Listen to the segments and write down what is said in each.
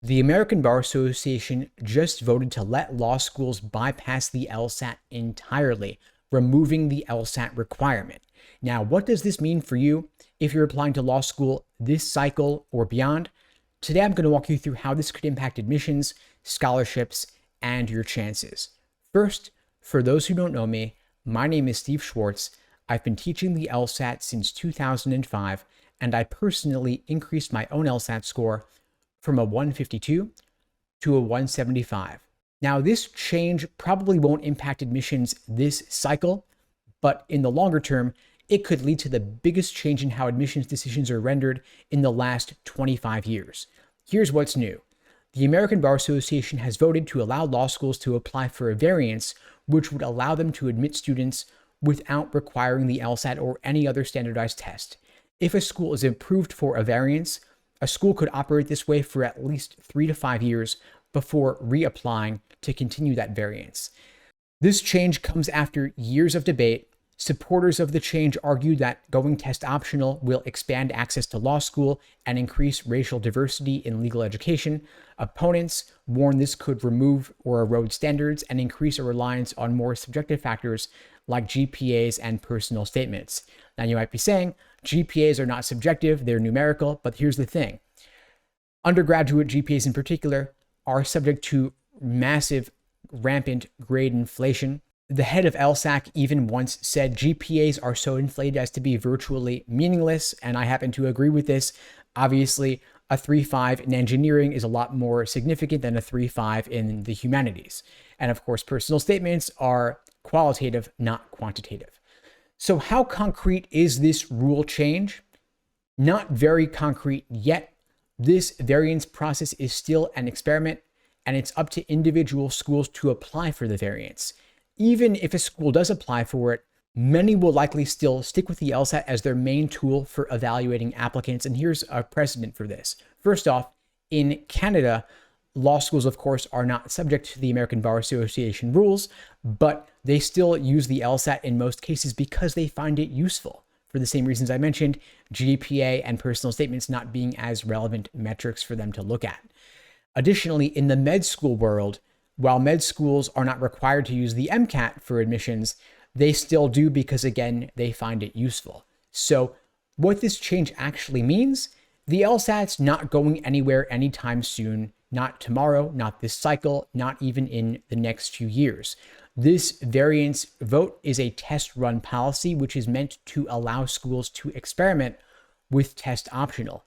The American Bar Association just voted to let law schools bypass the LSAT entirely, removing the LSAT requirement. Now, what does this mean for you if you're applying to law school this cycle or beyond? Today, I'm going to walk you through how this could impact admissions, scholarships, and your chances. First, for those who don't know me, my name is Steve Schwartz. I've been teaching the LSAT since 2005, and I personally increased my own LSAT score from a 152 to a 175. Now, this change probably won't impact admissions this cycle, but in the longer term, it could lead to the biggest change in how admissions decisions are rendered in the last 25 years. Here's what's new. The American Bar Association has voted to allow law schools to apply for a variance, which would allow them to admit students without requiring the LSAT or any other standardized test. If a school is approved for a variance, a school could operate this way for at least 3 to 5 years before reapplying to continue that variance. This change comes after years of debate. Supporters of the change argue that going test optional will expand access to law school and increase racial diversity in legal education. Opponents warn this could remove or erode standards and increase a reliance on more subjective factors like GPAs and personal statements. Now, you might be saying, GPAs are not subjective, they're numerical, but here's the thing. Undergraduate GPAs in particular are subject to massive, rampant grade inflation. The head of LSAC even once said GPAs are so inflated as to be virtually meaningless, and I happen to agree with this. Obviously, a 3.5 in engineering is a lot more significant than a 3.5 in the humanities. And of course, personal statements are qualitative, not quantitative. So how concrete is this rule change? Not very concrete yet. This variance process is still an experiment, and it's up to individual schools to apply for the variance. Even if a school does apply for it, many will likely still stick with the LSAT as their main tool for evaluating applicants. And here's a precedent for this. First off, in Canada, law schools, of course, are not subject to the American Bar Association rules, but they still use the LSAT in most cases because they find it useful. For the same reasons I mentioned, GPA and personal statements not being as relevant metrics for them to look at. Additionally, in the med school world, while med schools are not required to use the MCAT for admissions, they still do because, again, they find it useful. So what this change actually means, the LSAT's not going anywhere anytime soon, not tomorrow, not this cycle, not even in the next few years. This variance vote is a test run policy, which is meant to allow schools to experiment with test optional.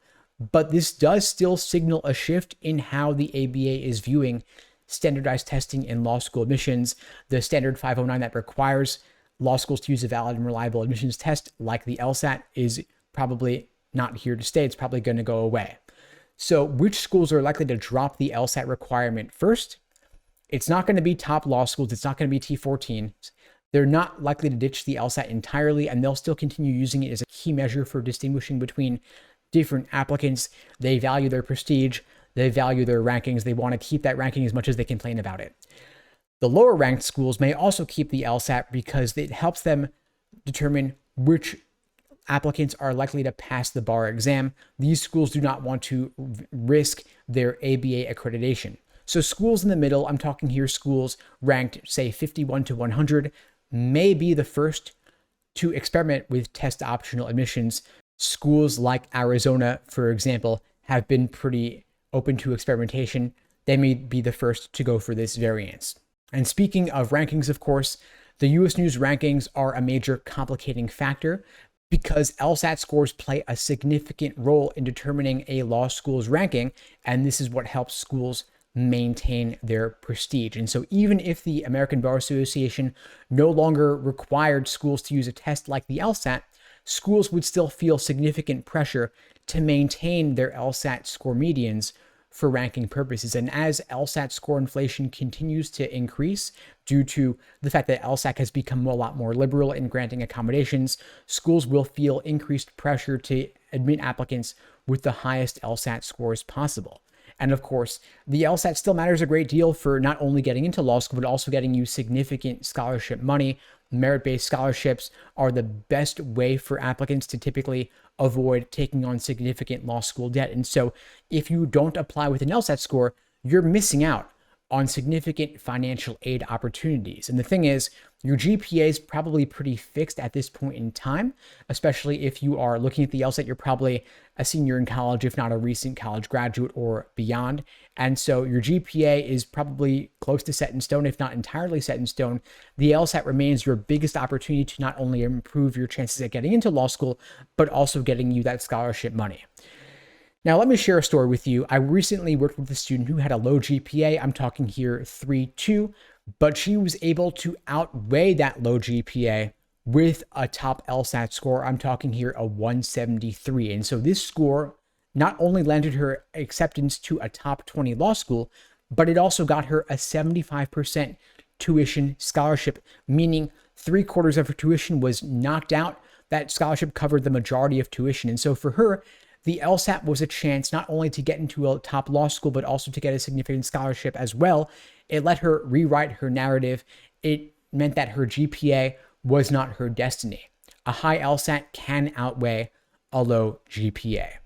But this does still signal a shift in how the ABA is viewing standardized testing in law school admissions. The standard 509 that requires law schools to use a valid and reliable admissions test like the LSAT is probably not here to stay. It's probably going to go away. So which schools are likely to drop the LSAT requirement first? It's not going to be top law schools. It's not going to be T14. They're not likely to ditch the LSAT entirely, and they'll still continue using it as a key measure for distinguishing between different applicants. They value their prestige. They value their rankings. They want to keep that ranking as much as they complain about it. The lower ranked schools may also keep the LSAT because it helps them determine which applicants are likely to pass the bar exam. These schools do not want to risk their ABA accreditation. So schools in the middle, I'm talking here schools ranked, say, 51 to 100, may be the first to experiment with test optional admissions. Schools like Arizona, for example, have been pretty open to experimentation. They may be the first to go for this variance. And speaking of rankings, of course, the US News rankings are a major complicating factor because LSAT scores play a significant role in determining a law school's ranking, and this is what helps schools maintain their prestige. And so even if the American Bar Association no longer required schools to use a test like the LSAT, schools would still feel significant pressure to maintain their LSAT score medians for ranking purposes. And as LSAT score inflation continues to increase due to the fact that LSAC has become a lot more liberal in granting accommodations, schools will feel increased pressure to admit applicants with the highest LSAT scores possible. And of course, the LSAT still matters a great deal for not only getting into law school, but also getting you significant scholarship money, merit-based scholarships are the best way for applicants to typically avoid taking on significant law school debt. And so if you don't apply with an LSAT score, you're missing out on significant financial aid opportunities. And the thing is, your GPA is probably pretty fixed at this point in time, especially if you are looking at the LSAT, you're probably a senior in college, if not a recent college graduate or beyond. And so your GPA is probably close to set in stone, if not entirely set in stone. The LSAT remains your biggest opportunity to not only improve your chances at getting into law school, but also getting you that scholarship money. Now, let me share a story with you. I recently worked with a student who had a low GPA. I'm talking here 3.2, but she was able to outweigh that low GPA with a top LSAT score. I'm talking here a 173. And so this score not only landed her acceptance to a top 20 law school, but it also got her a 75% tuition scholarship, meaning 3/4 of her tuition was knocked out. That scholarship covered the majority of tuition. And so for her, the LSAT was a chance not only to get into a top law school, but also to get a significant scholarship as well. It let her rewrite her narrative. It meant that her GPA was not her destiny. A high LSAT can outweigh a low GPA.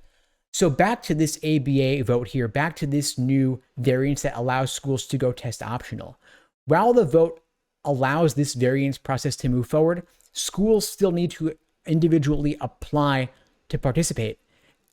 So back to this ABA vote here, back to this new variance that allows schools to go test optional. While the vote allows this variance process to move forward, schools still need to individually apply to participate.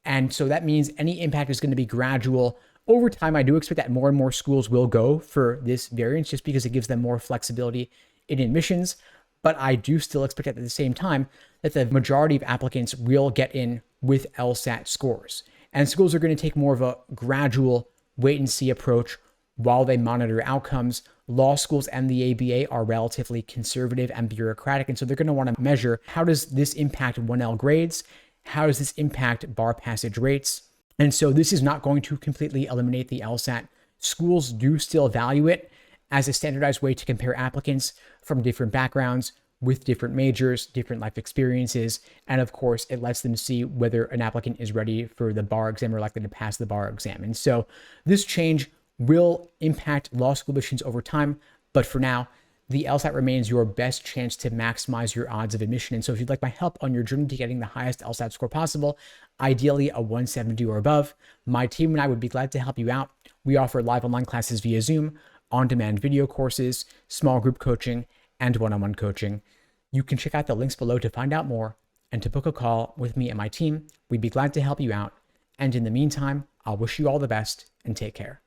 And so that means any impact is going to be gradual. Over time, I do expect that more and more schools will go for this variance just because it gives them more flexibility in admissions. But I do still expect at the same time that the majority of applicants will get in with LSAT scores. And schools are going to take more of a gradual wait and see approach while they monitor outcomes. Law schools and the ABA are relatively conservative and bureaucratic. And so they're going to want to measure, how does this impact 1L grades? How does this impact bar passage rates? And so this is not going to completely eliminate the LSAT. Schools do still value it as a standardized way to compare applicants from different backgrounds with different majors, different life experiences. And of course, it lets them see whether an applicant is ready for the bar exam or likely to pass the bar exam. And so this change will impact law school admissions over time. But for now, the LSAT remains your best chance to maximize your odds of admission. And so if you'd like my help on your journey to getting the highest LSAT score possible, ideally a 170 or above, my team and I would be glad to help you out. We offer live online classes via Zoom, on-demand video courses, small group coaching, and one-on-one coaching. You can check out the links below to find out more and to book a call with me and my team. We'd be glad to help you out. And in the meantime, I'll wish you all the best and take care.